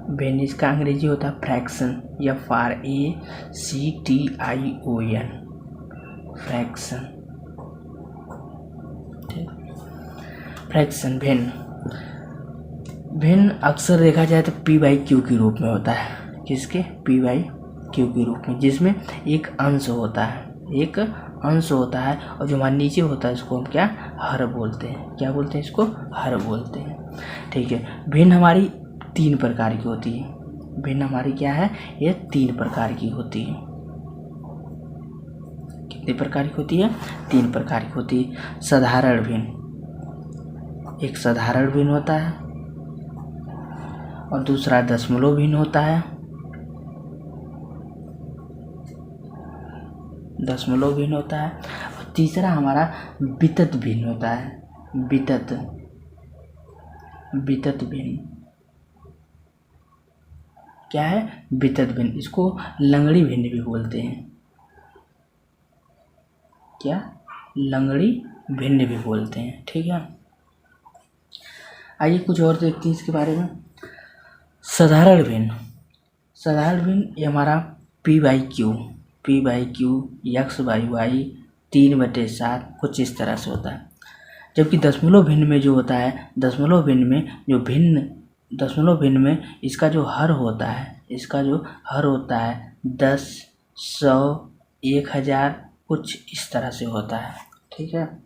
भिन्न इसका अंग्रेजी होता है फ्रैक्शन, FRACTION, फ्रैक्शन। ठीक, फ्रैक्शन भिन्न। भिन्न अक्सर देखा जाए तो P/Q के रूप में होता है। किसके? P/Q के रूप में, जिसमें एक अंश होता है, एक अंश होता है, और जो हमारे नीचे होता है इसको हम क्या? हर बोलते हैं। क्या बोलते हैं? इसको हर बोलते हैं। ठीक है। भिन्न हमारी 3 प्रकार की होती है। भिन्न हमारी क्या है? ये 3 प्रकार की होती है। कितने प्रकार की होती है? 3 प्रकार की होती है। साधारण भिन्न, एक साधारण भिन्न होता है, और दूसरा दशमलव भिन्न होता है, दशमलव भिन्न होता है, और तीसरा हमारा वितत भिन्न होता है। वितत भिन्न क्या है? वितत भिन्न। इसको लंगड़ी भिन्न भी बोलते हैं। क्या? लंगड़ी भिन्न भी बोलते हैं। ठीक है। आइए कुछ और देखते हैं इसके बारे में। साधारण भिन्न, साधारण भिन्न ये हमारा P/Q X/Y 3/7 कुछ इस तरह से होता है। जबकि दशमलव भिन्न में जो होता है, दशमलव भिन्न में इसका जो हर होता है, इसका जो हर होता है 10, 100, 1000 कुछ इस तरह से होता है। ठीक है।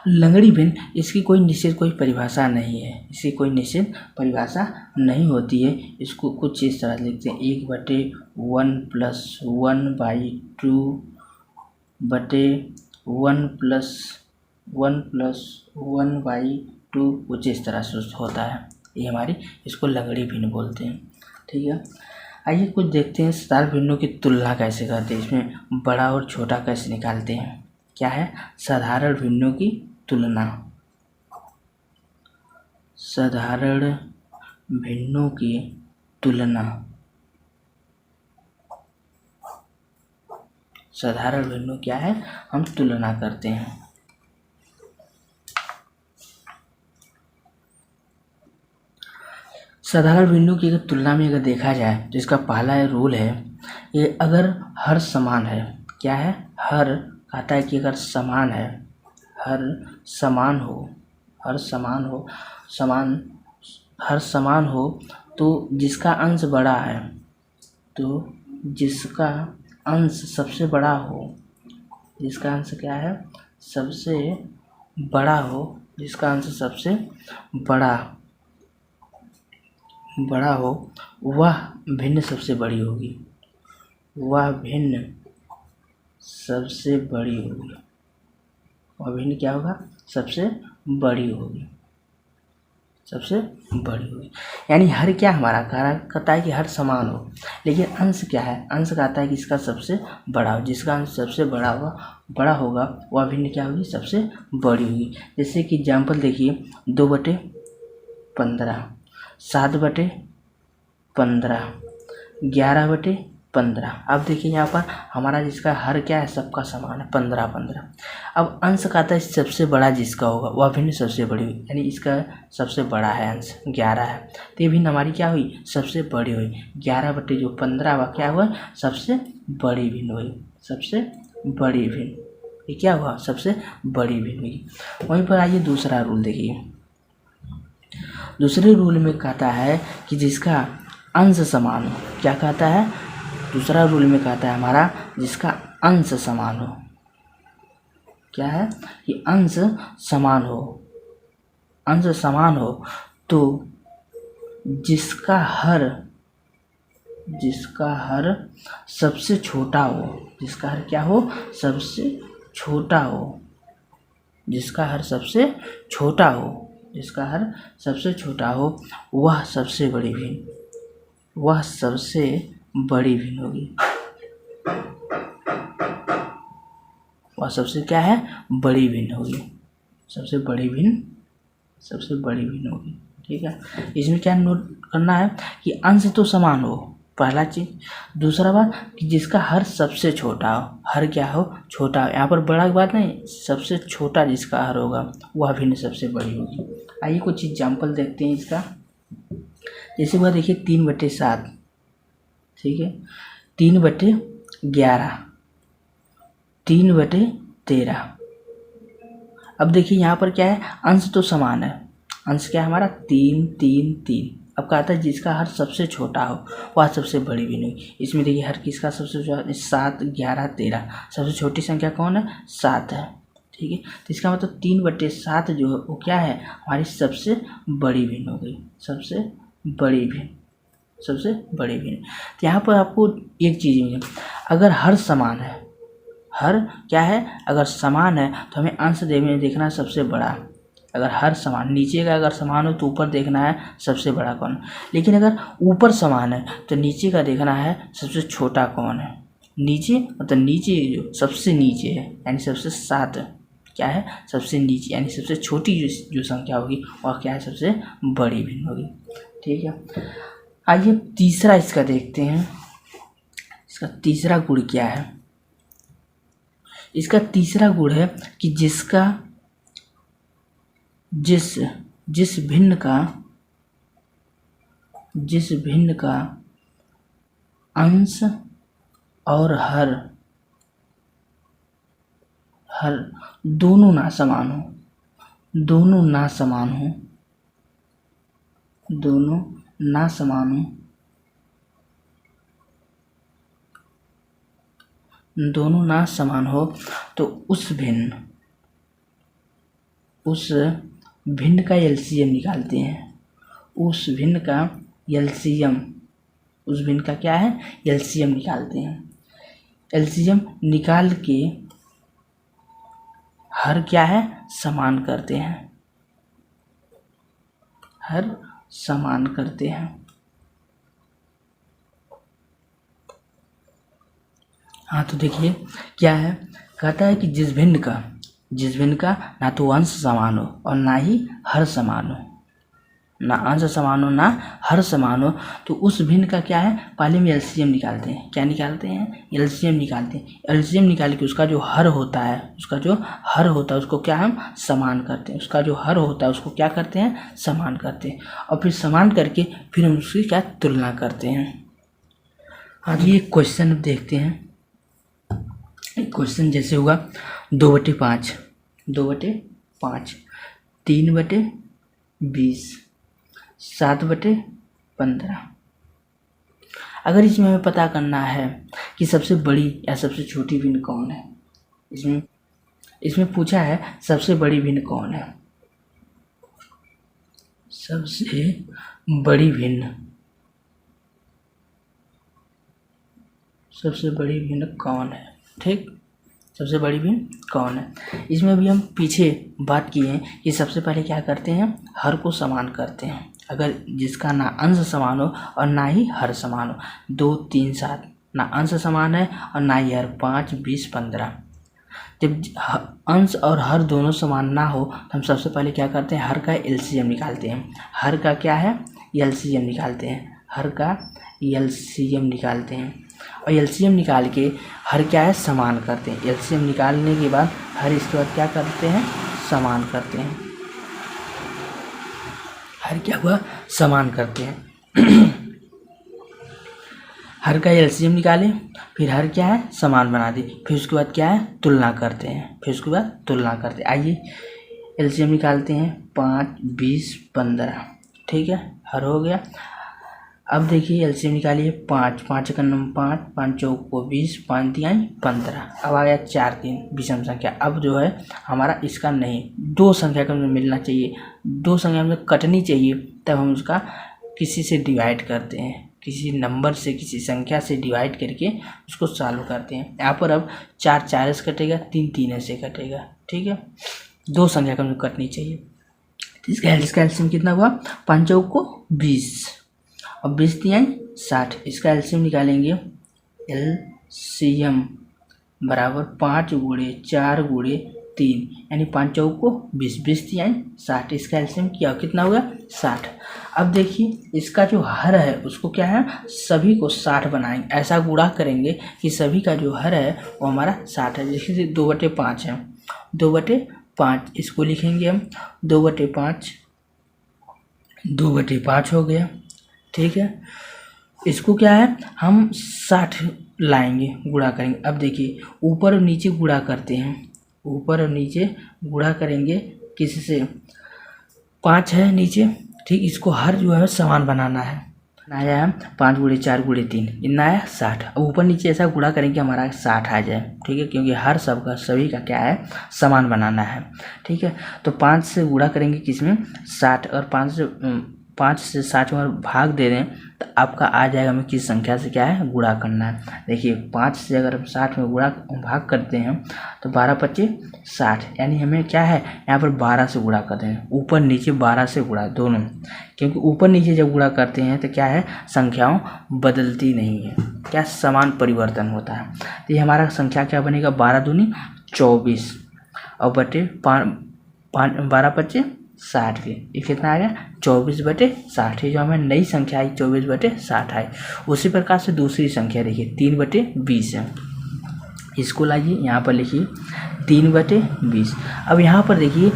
लंगड़ी भिन्न, इसकी कोई निश्चित कोई परिभाषा नहीं है, इसकी कोई निश्चित परिभाषा नहीं होती है। इसको कुछ इस तरह से लिखते हैं 1/1 + 1/1 कुछ इस तरह से होता है। ये हमारी, इसको लंगड़ी भिन्न बोलते हैं। ठीक है। आइए कुछ देखते हैं साधारण भिन्नों की तुलना कैसे करते हैं, इसमें बड़ा और छोटा कैसे निकालते हैं। क्या है? साधारण भिन्नों की तुलना। साधारण भिन्नों की तुलना, साधारण भिन्नों क्या है? हम तुलना करते हैं। साधारण भिन्नों की अगर तुलना में अगर देखा जाए तो इसका पहला रूल है, ये अगर हर समान है। क्या है? हर कहता है कि अगर समान है, हर समान हो तो जिसका अंश बड़ा है, तो जिसका अंश सबसे बड़ा हो, जिसका अंश क्या है? सबसे बड़ा हो, जिसका अंश सबसे बड़ा हो, वह भिन्न सबसे बड़ी होगी, वह भिन्न सबसे बड़ी होगी, वह भिन्न क्या होगा? सबसे बड़ी होगी, सबसे बड़ी होगी। यानी हर क्या हमारा कहता है कि हर समान हो, लेकिन अंश क्या है? अंश कहता है कि इसका सबसे बड़ा हो, जिसका अंश सबसे बड़ा होगा वह भिन्न क्या होगी? सबसे बड़ी होगी। जैसे कि एग्जाम्पल देखिए, 2/15, 7/15, 11/15। अब देखिए यहाँ पर हमारा जिसका हर क्या है? सबका समान है, 15। अब अंश कहता है सबसे बड़ा जिसका होगा वह भिन्न सबसे बड़ी हुई, यानी इसका सबसे बड़ा है अंश 11 है, तो ये भिन्न हमारी क्या हुई? सबसे बड़ी हुई। 11/15 वह क्या हुआ? सबसे बड़ी भिन्न हुई, सबसे बड़ी भिन्न। ये क्या हुआ? सबसे बड़ी भिन्न हुई। वहीं पर आइए दूसरा रूल देखिए। दूसरे रूल में कहता है कि जिसका अंश समान हो। क्या कहता है? दूसरा रूल में कहता है हमारा जिसका अंश समान हो। क्या है? कि अंश समान हो, अंश समान हो तो जिसका हर सबसे छोटा हो, जिसका हर क्या हो? सबसे छोटा हो, जिसका हर सबसे छोटा हो, जिसका हर सबसे छोटा हो, वह सबसे बड़ी भिन्न, वह सबसे बड़ी भिन्न होगी, वह सबसे क्या है? बड़ी भिन्न होगी, सबसे बड़ी भिन्न होगी। ठीक है। इसमें क्या नोट करना है कि अंश तो समान हो, पहला चीज। दूसरा बात कि जिसका हर सबसे छोटा हो, हर क्या हो? छोटा हो। यहाँ पर बड़ा की बात नहीं, सबसे छोटा जिसका हर होगा वह भिन्न सबसे बड़ी होगी। आइए कुछ एग्जाम्पल देखते हैं इसका। जैसे हुआ देखिए 3/7, ठीक है, 3/11, 3/13। अब देखिए यहाँ पर क्या है, अंश तो समान है, अंश क्या है हमारा 3 3 3। अब कहता है जिसका हर सबसे छोटा हो वह सबसे बड़ी भी नहीं। इसमें देखिए हर किसका सबसे छोटा, 7 11 13, सबसे छोटी संख्या कौन है, 7 है, ठीक है। तो इसका मतलब 3/7 जो है वो क्या है, हमारी सबसे बड़ी भिन्न हो गई, सबसे बड़ी भिन्न, सबसे बड़ी भिन्न। तो यहाँ पर आपको एक चीज़ मिली, अगर हर समान है, हर क्या है, अगर समान है तो हमें अंश देखना है सबसे बड़ा। अगर हर समान, नीचे का अगर समान हो तो ऊपर देखना है सबसे बड़ा कौन। लेकिन अगर ऊपर समान है तो नीचे का देखना है सबसे छोटा कौन है। नीचे मतलब नीचे जो सबसे नीचे है यानी सबसे 7 क्या है, सबसे नीचे यानी सबसे छोटी जो संख्या होगी वह क्या है, सबसे बड़ी भिन्न होगी, ठीक है। आइए तीसरा इसका देखते हैं, इसका तीसरा गुण क्या है। इसका तीसरा गुण है कि जिसका जिस भिन्न का अंश और हर दोनों ना समान हो, दोनों ना समान हो, दोनों ना समान हो, दोनों ना समान हो तो उस भिन्न का एलसीएम निकालते हैं। उस भिन्न का एलसीएम, उस भिन्न का क्या है, एलसीएम निकालते हैं। एलसीएम निकाल के हर क्या है, समान करते हैं, हर समान करते हैं। हाँ तो देखिए क्या है, कहता है कि जिस भिन्न का ना तो अंश समान हो और ना ही हर समान हो, ना अंश समान हो ना हर समान हो, तो उस भिन्न का क्या है, पहले में एलसीएम निकालते हैं। क्या निकालते हैं, एलसीएम निकालते हैं। एलसीएम निकाल के उसका जो हर होता है, उसको क्या हम समान करते हैं। उसका जो हर होता है उसको क्या करते हैं, समान करते हैं। और फिर समान करके फिर हम उसकी क्या तुलना करते हैं। अब ये क्वेश्चन देखते हैं। एक क्वेश्चन जैसे हुआ 2/5, 2/5, 3/20, 7/15। अगर इसमें हमें पता करना है कि सबसे बड़ी या सबसे छोटी भिन्न कौन है, इसमें पूछा है सबसे बड़ी भिन्न कौन है, सबसे बड़ी भिन्न, सबसे बड़ी भिन्न कौन है, ठीक, सबसे बड़ी भिन्न कौन है। इसमें भी हम पीछे बात किए हैं कि सबसे पहले क्या करते हैं, हर को समान करते हैं। अगर जिसका ना अंश समान हो और ना ही हर समान हो, 2 3 7, ना अंश समान है और ना ही हर, 5 20 15। जब अंश और हर दोनों समान ना हो तो हम सबसे पहले क्या करते हैं, हर का एलसीएम निकालते हैं। हर का क्या है, एलसीएम निकालते हैं, हर का एलसीएम निकालते हैं। और एलसीएम निकाल के हर क्या है, समान करते हैं। एलसीएम निकालने के बाद हर इसके बाद क्या करते हैं, समान करते हैं। हर क्या हुआ, समान करते हैं। हर का एलसीएम निकाले, फिर हर क्या है, समान बना दी, फिर उसके बाद क्या है, तुलना करते हैं, फिर उसके बाद तुलना करते हैं। आइए एलसीएम निकालते हैं, 5 20 15, ठीक है, हर हो गया। अब देखिए एलसीएम निकालिए, 5 5 का नंबर 5, 5 चौक को 20, 5 दिया 15। अब आ गया 4 3 विषम संख्या। अब जो है हमारा इसका नहीं, दो संख्या का मिलना चाहिए, दो संख्या में कटनी चाहिए, तब हम उसका किसी से डिवाइड करते हैं, किसी नंबर से, किसी संख्या से डिवाइड करके उसको सॉल्व करते हैं। यहाँ पर अब 4 4 से कटेगा, 3 3 से कटेगा, ठीक है, दो संख्या का कटनी चाहिए। तो इसका एलसीएम कितना हुआ, 5 चौक को 20 और 20 दिया 60। इसका एलसीएम निकालेंगे, एलसीएम बराबर 5 गुणे 4 गुणे 3 यानी 5 चौक को 20, 20 दिया 60। इसका एलसीएम किया कितना हुआ, 60। अब देखिए इसका जो हर है उसको क्या है, सभी को 60 बनाएंगे, ऐसा गुणा करेंगे कि सभी का जो हर है वो हमारा 60 है। जैसे 2/5 है, 2/5 इसको लिखेंगे हम, 2/5 2/5 हो गया। ठीक है। इसको क्या है, हम 60 लाएंगे, गुणा करेंगे। अब देखिए ऊपर और नीचे गुणा करते हैं, ऊपर और नीचे गुणा करेंगे किससे, 5 है नीचे, ठीक। इसको हर जो है समान बनाना है। आया है 5 गुणे 4 गुणे 3, इतना आया 60। अब ऊपर नीचे ऐसा गुणा करेंगे हमारा 60 आ जाए, ठीक है, क्योंकि हर सबका सभी का क्या है, समान बनाना है, ठीक है। तो 5 से गुणा करेंगे किसमें, 60, और 5 से 60 में भाग दे दें तो आपका आ जाएगा हमें किस संख्या से क्या है, गुणा करना है। देखिए 5 से अगर हम 60 में भाग करते हैं तो 12 25 60, यानी हमें क्या है यहाँ पर 12 से गुणा करते हैं, ऊपर नीचे 12 से गुणा दोनों, क्योंकि ऊपर नीचे जब गुणा करते हैं तो क्या है, संख्याओं बदलती नहीं है, क्या समान परिवर्तन होता है। तो ये हमारा संख्या क्या बनेगा, 12 दूनी 24 और बटे 12 25 60 के, ये कितना आ गया 24/60। जो हमें नई संख्या आई 24/60 आई। उसी प्रकार से दूसरी संख्या देखिए 3/20 है, इसको लाइए यहाँ पर लिखिए 3/20। अब यहाँ पर देखिए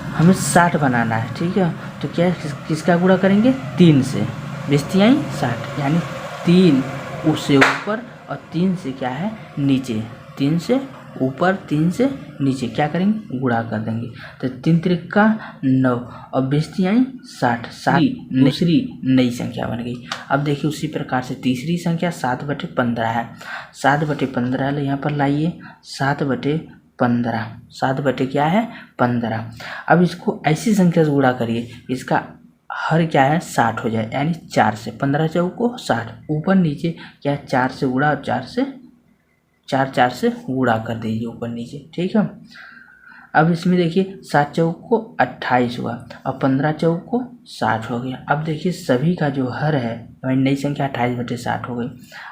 हमें 60 बनाना है, ठीक है। तो क्या किसका गुणा करेंगे, 3 से, 20 आई 60, यानी 3 उससे ऊपर और 3 से क्या है नीचे, 3 से ऊपर 3 से नीचे क्या करेंगे, गुणा कर देंगे। तो 3 त्रिका 9 और 20 आई 60, दूसरी नई संख्या बन गई। अब देखिए उसी प्रकार से तीसरी संख्या 7/15 है, 7/15 यहाँ पर लाइए, 7/15, 7 बटे क्या है 15। अब इसको ऐसी संख्या से गुणा करिए इसका हर क्या है 60 हो जाए, यानी 4 से 15 चौको 60, ऊपर नीचे क्या है 4 से गुणा और 4 से गुणा कर दीजिए ऊपर नीचे, ठीक है। अब इसमें देखिए 7 चौक को 28 हुआ और 15 चौक को 60 हो गया। अब देखिए सभी का जो हर है, हमारी नई संख्या 28/60 हो गई।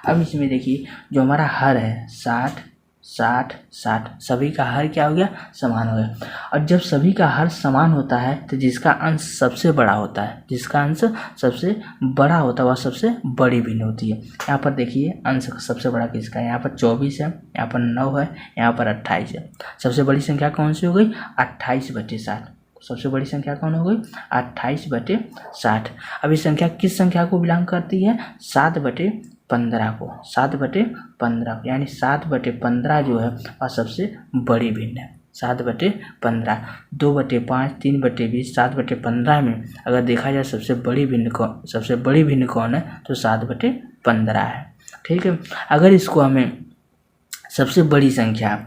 अब इसमें देखिए जो हमारा हर है 60 60 60, सभी का हर क्या हो गया, समान हो गया। और जब सभी का हर समान होता है तो जिसका अंश सबसे बड़ा होता है, जिसका अंश सबसे बड़ा होता है वह सबसे बड़ी भिन्न होती है। यहाँ पर देखिए अंश सबसे बड़ा किसका है, यहाँ पर 24 है, यहाँ पर 9 है, यहाँ पर 28 है। सबसे बड़ी संख्या कौन सी हो गई, 28/60। सबसे बड़ी संख्या कौन हो गई, 28/60। अब इस संख्या किस संख्या को बिलोंग करती है, 7/15 को, 7/15, यानी 7/15 जो है वह सबसे बड़ी भिन्न है। 7/15, 2/5, 3/20, 7/15 में अगर देखा जाए सबसे बड़ी भिन्न कौन है तो 7/15 है, ठीक है। अगर इसको हमें सबसे बड़ी संख्या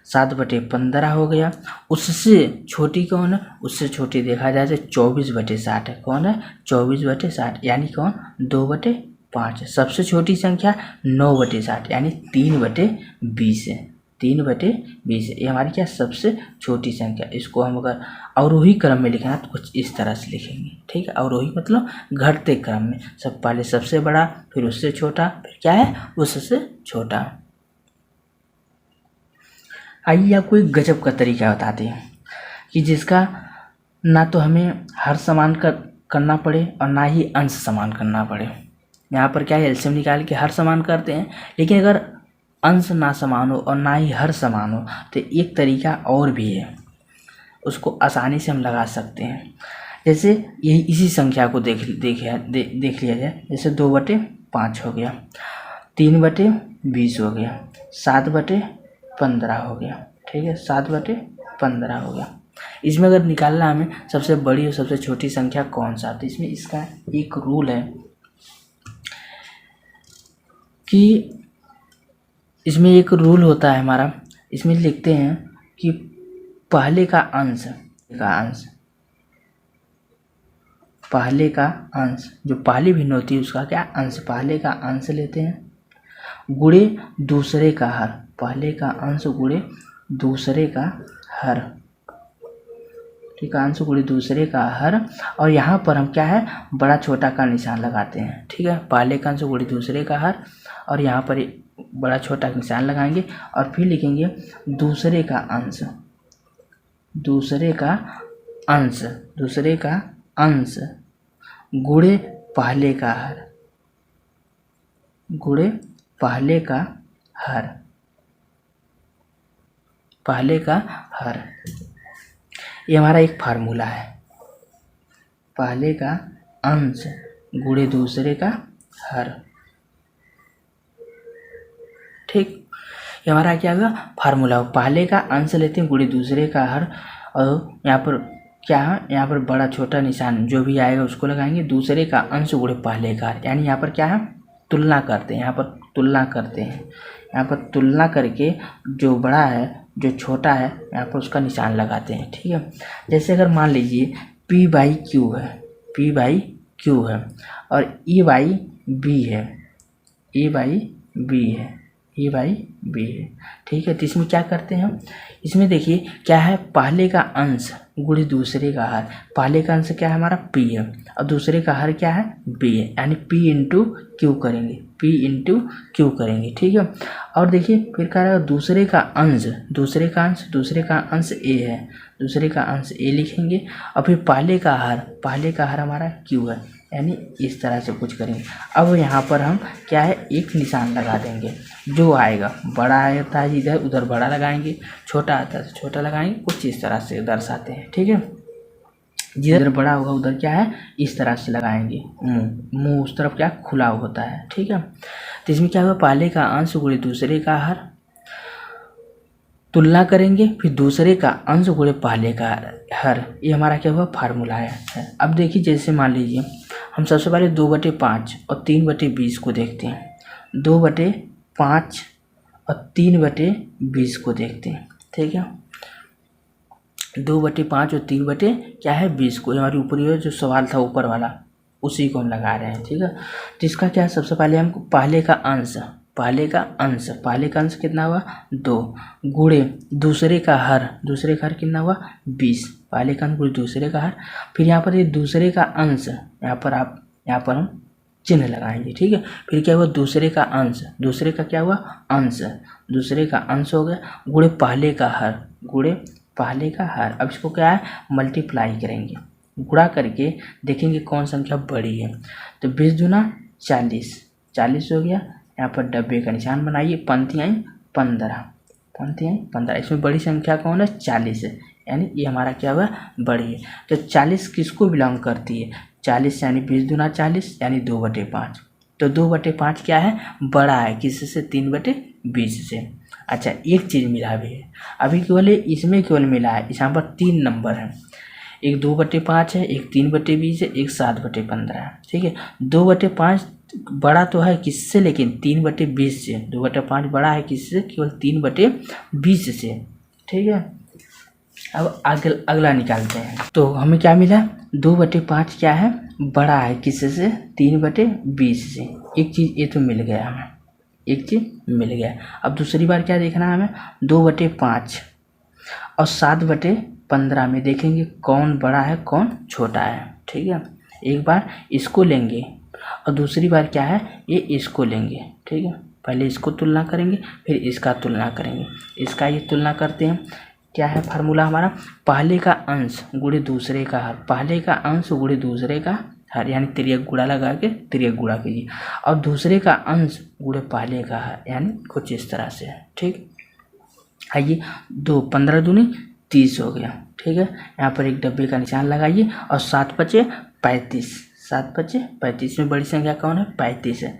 7/15 हो गया, उससे छोटी कौन है, उससे छोटी देखा जाए तो 24/60 है। कौन है, 24/60, यानी कौन, 2/5 है। सबसे छोटी संख्या 9/60, यानी 3/20 है, 3/20 है। ये हमारी क्या सबसे छोटी संख्या। इसको हम अगर अवरोही क्रम में लिखना तो कुछ इस तरह से लिखेंगे, ठीक है। अवरोही मतलब घटते क्रम में, सब पहले सबसे बड़ा, फिर उससे छोटा, फिर क्या है उससे छोटा। आइए आपको एक गजब का तरीका बताते हैं कि जिसका ना तो हमें हर समान करना पड़े और ना ही अंश समान करना पड़े। यहाँ पर क्या है, एलसीएम निकाल के हर समान करते हैं, लेकिन अगर अंश ना समान हो और ना ही हर समान हो तो एक तरीका और भी है, उसको आसानी से हम लगा सकते हैं। जैसे यही इसी संख्या को देख लिया जाए, जैसे 2/5 हो गया, 3/20 हो गया, 7/15 हो गया, ठीक है, 7/15 हो गया। इसमें अगर निकालना हमें सबसे बड़ी और सबसे छोटी संख्या कौन सा, तो इसमें इसका एक रूल है कि इसमें एक रूल होता है हमारा, इसमें लिखते हैं कि पहले का अंश जो पहली भिन्न होती है उसका क्या अंश, पहले का अंश लेते हैं गुणे दूसरे का हर, पहले का अंश गुणे दूसरे का हर, ठीक है, अंश गुणे दूसरे का हर। और यहाँ पर हम क्या है बड़ा छोटा का निशान लगाते हैं, ठीक है, पहले का अंश गुणे दूसरे का हर, और यहाँ पर बड़ा छोटा निशान लगाएंगे और फिर लिखेंगे दूसरे का अंश गुणे पहले का हर, गुणे पहले का हर। ये हमारा एक फार्मूला है, पहले का अंश गुणे दूसरे का हर। ठीक, ये हमारा क्या होगा फार्मूला। पहले का अंश लेते हैं गुणे दूसरे का हर, और यहाँ पर क्या है, यहाँ पर बड़ा छोटा निशान जो भी आएगा उसको लगाएंगे, दूसरे का अंश गुणे पहले का हर, यानी यहाँ पर क्या है तुलना करते हैं, यहाँ पर तुलना करते हैं, यहाँ पर तुलना करके जो बड़ा है जो छोटा है यहाँ पर उसका निशान लगाते हैं। ठीक है, जैसे अगर मान लीजिए P बाई क्यू है, P बाई क्यू है और E बाई बी है, E बाई बी है, E बाई बी है। ठीक है, तो इसमें क्या करते हैं हम, इसमें देखिए क्या है पहले का अंश गुणे दूसरे का हर। पहले का अंश क्या है हमारा P है और दूसरे का हर क्या है B है, यानी P इंटू क्यू करेंगे, P इंटू क्यू करेंगे। ठीक है, और देखिए फिर क्या रहेगा दूसरे का अंश, दूसरे का अंश A है, दूसरे का अंश A लिखेंगे और फिर पहले का हर हमारा Q है, यानी इस तरह से कुछ करेंगे। अब यहाँ पर हम क्या है एक निशान लगा देंगे, जो आएगा बड़ा आता है इधर उधर बड़ा लगाएंगे, छोटा आता है तो छोटा लगाएंगे, कुछ इस तरह से दर्शाते हैं। ठीक है, जिधर बड़ा होगा उधर क्या है इस तरह से लगाएंगे, मुंह उस तरफ क्या खुला होता है। ठीक है, तो इसमें क्या होगा पहले का अंश गुणे दूसरे का हर, तुलना करेंगे, फिर दूसरे का अंश गुणे पहले का हर, ये हमारा क्या हुआ फार्मूला है। अब देखिए जैसे मान लीजिए हम सबसे पहले 2/5 और 3/20 को देखते हैं, 2/5 और 3/20 को देखते हैं। ठीक है, 2/5 और 3 क्या है 20 को, हमारी ऊपरी जो सवाल था ऊपर वाला उसी को हम लगा रहे हैं। ठीक है, तो इसका क्या है सबसे पहले हम पहले का अंश कितना हुआ 2 गुणे दूसरे का हर कितना हुआ 20, पहले का अंश गुणे दूसरे का हर, फिर यहाँ पर ये दूसरे का अंश, यहाँ पर हम चिन्ह लगाएंगे। ठीक है, फिर क्या हुआ दूसरे का अंश, दूसरे का क्या हुआ अंश, दूसरे का अंश हो गया गुणे पहले का हर। अब इसको क्या है मल्टीप्लाई करेंगे, गुणा करके देखेंगे कौन संख्या बड़ी है। तो 20 दूना 40 हो गया, यहाँ पर डब्बे का निशान बनाइए, पंक्तियाँ 15, इसमें बड़ी संख्या कौन है 40 है, यानी ये हमारा क्या हुआ बड़ी है। तो 40 किसको बिलोंग करती है 40, यानी 20 दूना 40 यानी 2/5। तो 2/5 क्या है बड़ा है किससे 3/20 से। अच्छा एक चीज़ मिला भी है, अभी केवल इसमें केवल मिला है, इस यहाँ पर 3 नंबर है, एक 2/5 है, एक 3/20 है, एक 7/15 है। ठीक है, 2/5 बड़ा तो है किससे लेकिन 3/20 से, 2/5 बड़ा है किससे केवल 3/20 से। ठीक है, अब अगला निकालते हैं, तो हमें क्या मिला 2/5 क्या है बड़ा है किससे 3/20 से। एक चीज़ ये तो मिल गया हमें, एक चीज़ मिल गया। अब दूसरी बार क्या देखना है हमें 2/5 और 7/15 में देखेंगे कौन बड़ा है कौन छोटा है। ठीक है, एक बार इसको लेंगे और दूसरी बार क्या है ये इसको लेंगे। ठीक है, पहले इसको तुलना करेंगे फिर इसका तुलना करेंगे, इसका ये तुलना करते हैं। क्या है फार्मूला हमारा पहले का अंश गुणे दूसरे का हर, पहले का अंश गुणे दूसरे का हर, यानी तिर्यक गुणा लगा के तिर्यक गुणा कीजिए, और दूसरे का अंश गुणे पहले का हर, यानी कुछ इस तरह से है। ठीक, आइए 15 दूनी 30 हो गया। ठीक है, यहाँ पर एक डब्बे का निशान लगाइए और 7×5 35 में बड़ी संख्या कौन है 35 है,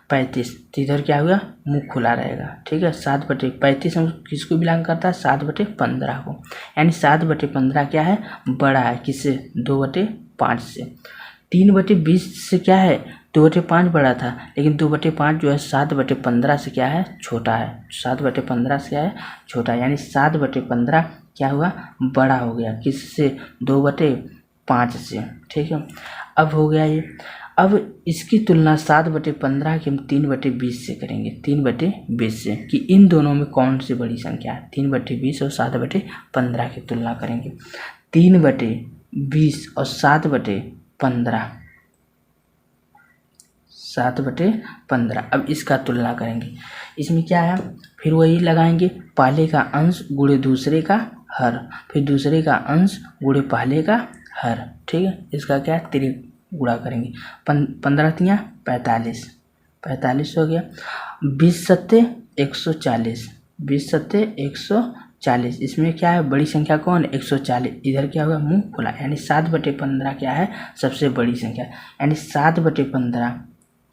35 तो इधर क्या हुआ मुंह खुला रहेगा। ठीक है, 7/35 हम किसको बिलोंग करता है 7/15 को, यानी 7/15 क्या है बड़ा है किससे 2/5 से। 3/20 से क्या है 2/5 बड़ा था, लेकिन 2/5 जो है 7/15 से क्या है छोटा है, 7/15 से क्या है छोटा, यानी 7/15 क्या हुआ बड़ा हो गया किससे 2/5 से। ठीक है, अब हो गया ये, अब इसकी तुलना 7/15 की हम 3/20 से करेंगे, 3/20 से, कि इन दोनों में कौन सी बड़ी संख्या है। 3/20 और 7/15 की तुलना करेंगे, 3/20 और 7/15, 7/15। अब इसका तुलना करेंगे, इसमें क्या है फिर वही लगाएंगे पहले का अंश गुणे दूसरे का हर, फिर दूसरे का अंश गुणे पहले का हर। ठीक है, इसका क्या है तिर्यक गुणा करेंगे, 15×3 45 हो गया, 20×7 140, 20×7 140 140। इसमें क्या है, बड़ी संख्या कौन है, 140। इधर क्या होगा, मुंह खुला, यानी 7/15 क्या है, सबसे बड़ी संख्या। यानी 7/15,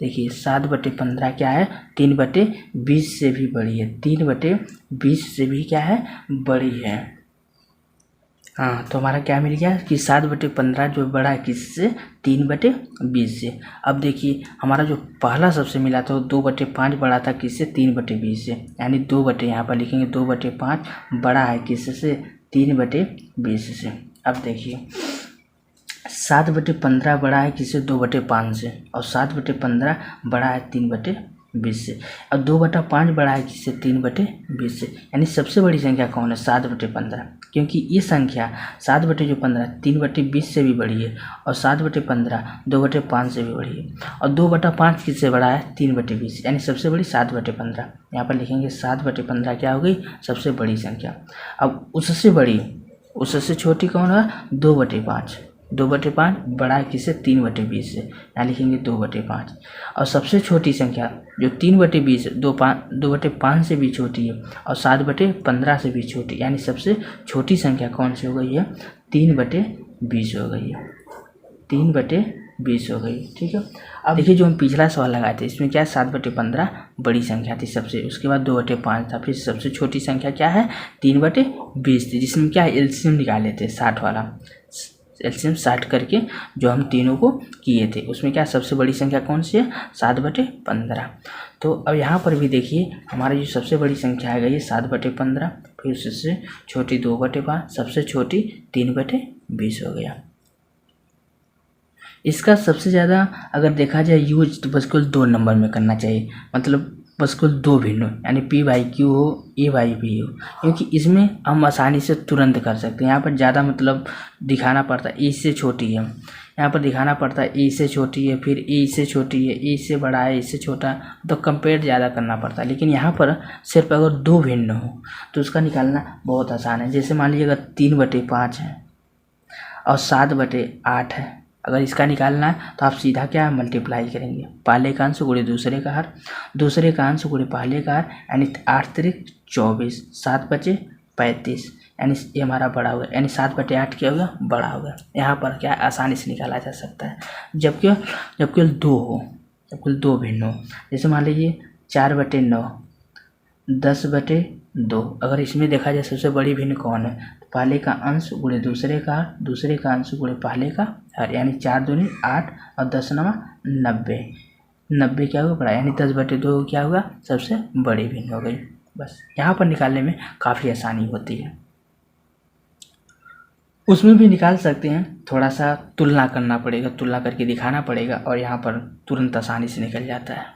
देखिए 7/15 क्या है, 3/20 से भी बड़ी है, 3/20 से भी क्या है, बड़ी है। हाँ, तो हमारा क्या मिल गया कि 7/15 जो बड़ा है किससे, 3/20 से। अब देखिए हमारा जो पहला सबसे मिला था वो 2/5 बड़ा था किससे, 3/20 से, यानी 2 यहाँ पर लिखेंगे 2/5 बड़ा है किससे, 3/20 से। अब देखिए 7/15 बड़ा है किससे, 2/5 से, और 7/15 बड़ा है 3/20 से, और 2/5 बड़ा है किससे, 3/20 से। यानी सबसे बड़ी संख्या कौन है, 7/15, क्योंकि ये संख्या 7/15 3/20 से भी बड़ी है, और 7/15 2/5 से भी बड़ी है, और 2/5 किससे बड़ा है, 3/20, यानी सबसे बड़ी 7/15। यहाँ पर लिखेंगे 7/15 क्या हो गई, सबसे बड़ी संख्या। अब उससे बड़ी, उससे छोटी कौन है, 2/5, 2/5 बड़ा है किससे, 3/20 से, यहाँ लिखेंगे 2/5। और सबसे छोटी संख्या जो 3/20 2/5 से भी छोटी है, और 7/15 से भी छोटी, यानी सबसे छोटी संख्या कौन सी हो गई है, 3/20 हो गई है, 3/20 हो गई। ठीक है। अब देखिए जो हम पिछला सवाल लगाए थे इसमें क्या है, 7/15 बड़ी संख्या थी सबसे, उसके बाद 2/5 था, फिर सबसे छोटी संख्या क्या है, 3/20 थी, जिसमें क्या है, एलसीएम निकाले थे 60 वाला, एलसीएम 60 करके जो हम तीनों को किए थे, उसमें क्या सबसे बड़ी संख्या कौन सी है, 7/15। तो अब यहाँ पर भी देखिए हमारी जो सबसे बड़ी संख्या है ये 7/15, फिर उससे छोटी 2/5, सबसे छोटी 3/20 हो गया। इसका सबसे ज़्यादा अगर देखा जाए यूज तो बस कुल 2 नंबर में करना चाहिए, मतलब बस कुल 2 भिन्न हो, यानी P/Q हो, A/B हो, क्योंकि इसमें हम आसानी से तुरंत कर सकते हैं। यहाँ पर ज़्यादा मतलब दिखाना पड़ता है, A से छोटी है, यहाँ पर दिखाना पड़ता है A से छोटी है, फिर A से छोटी है, A से बड़ा है, A से छोटा, तो कंपेयर ज़्यादा करना पड़ता है। लेकिन यहाँ पर सिर्फ अगर 2 भिन्न हो तो उसका निकालना बहुत आसान है। जैसे मान लीजिए अगर 3/5 है और 7/8 है, अगर इसका निकालना है तो आप सीधा क्या मल्टीप्लाई करेंगे, पहले का अंश गुणे दूसरे का हर, दूसरे का अंश गुणे पहले का हर, यानी 8 त्रिक 24, 7/35, यानी ये हमारा बड़ा होगा, यानी 7/8 क्या होगा, बड़ा होगा। यहाँ पर क्या आसानी से निकाला जा सकता है। जब केवल 2 हो, जब केवल 2 भिन्न हो, जैसे मान लीजिए 4/9, 10/2, अगर इसमें देखा जाए सबसे बड़ी भिन्न कौन है, पहले का अंश गुणे दूसरे का हर, दूसरे का अंश गुणे पहले का हर, यानी 4 दूनी 8 और 10 9 90, 90 क्या होगा, बड़ा, यानी 10/2 क्या होगा, सबसे बड़ी भिन्न हो गई। बस यहाँ पर निकालने में काफ़ी आसानी होती है। उसमें भी निकाल सकते हैं, थोड़ा सा तुलना करना पड़ेगा, तुलना करके दिखाना पड़ेगा, और यहाँ पर तुरंत आसानी से निकल जाता है।